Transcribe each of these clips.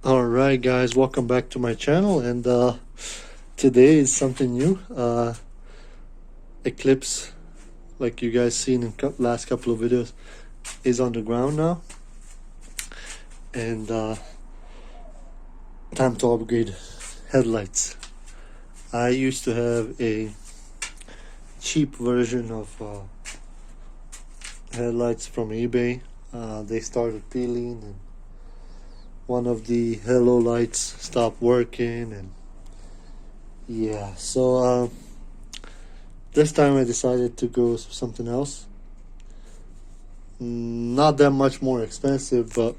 Alright guys, welcome back to my channel, and today is something new. Eclipse, like you guys seen in last couple of videos, is on the ground now, and time to upgrade headlights. I used to have a cheap version of headlights from eBay. They started peeling and one of the halo lights stopped working, and yeah, so this time I decided to go for something else. Not that much more expensive, but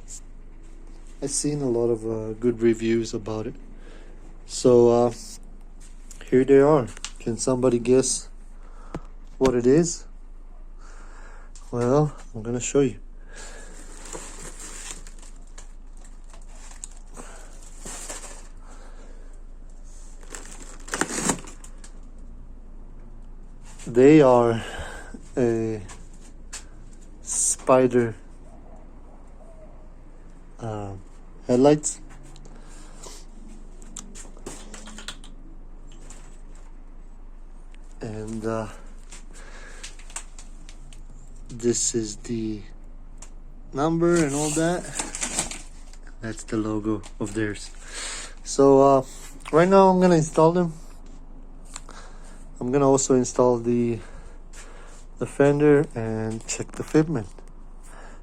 I've seen a lot of good reviews about it. So here they are. Can somebody guess what it is? Well, I'm gonna show you. They are a Spyder headlights. And this is the number and all that. That's the logo of theirs. So right now I'm gonna install them. I'm gonna also install the fender and check the fitment.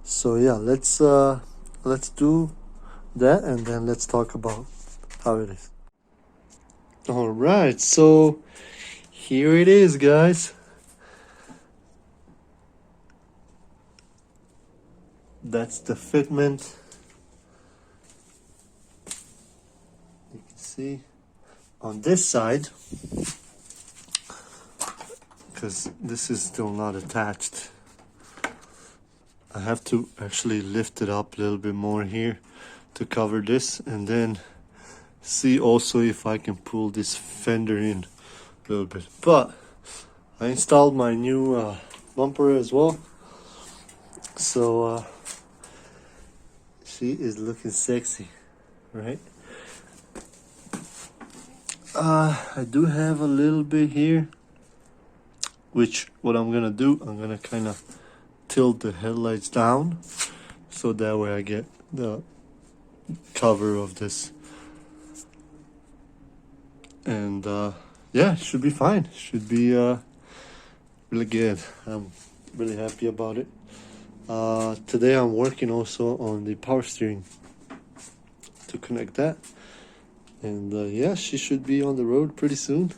So yeah, let's do that, and then let's talk about how it is. All right, so here it is, guys. That's the fitment. You can see on this side, because this is still not attached. I have to actually lift it up a little bit more here to cover this, and then see also if I can pull this fender in a little bit. But I installed my new bumper as well, so she is looking sexy, right? I do have a little bit here, which what I'm gonna do, I'm gonna kind of tilt the headlights down so that way I get the cover of this, and yeah, it should be fine. Should be really good. I'm really happy about it. Today I'm working also on the power steering to connect that, and yeah, she should be on the road pretty soon.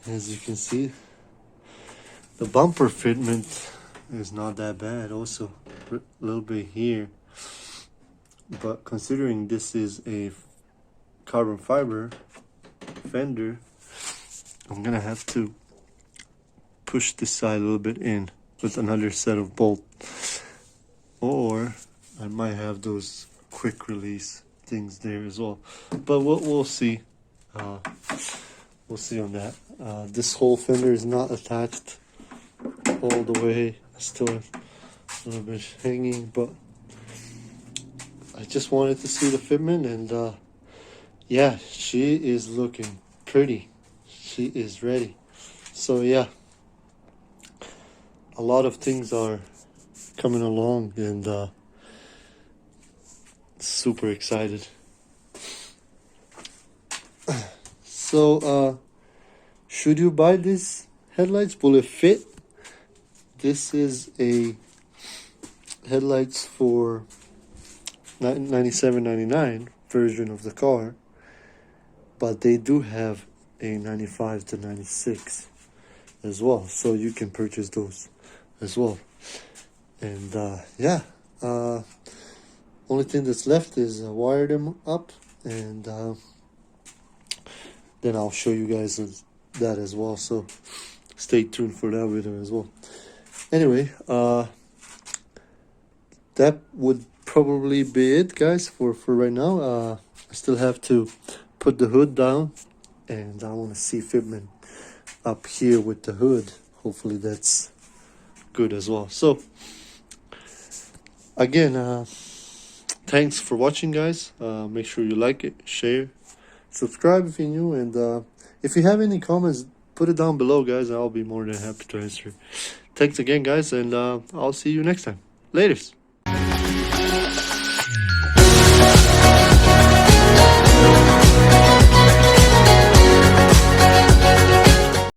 As you can see, the bumper fitment is not that bad, also a little bit here, but considering this is a carbon fiber fender, I'm gonna have to push this side a little bit in with another set of bolts, or I might have those quick release things there as well, but we'll see. We'll see on that. This whole fender is not attached all the way, still a little bit hanging, but I just wanted to see the fitment, and yeah, she is looking pretty. She is ready. So yeah, a lot of things are coming along, and super excited. So should you buy these headlights? Will it fit? This is a headlights for $97.99 version of the car, but they do have a 95 to 96 as well, so you can purchase those as well. And yeah, only thing that's left is wire them up, and then I'll show you guys that as well, so stay tuned for that video as well. Anyway, that would probably be it, guys, for right now. I still have to put the hood down, and I want to see fitment up here with the hood. hopefully that's good as well. So again, thanks for watching, guys. Make sure you like it, share, subscribe if you're new, and if you have any comments, put it down below, guys. I'll be more than happy to answer. Thanks again, guys, and I'll see you next time. Laters.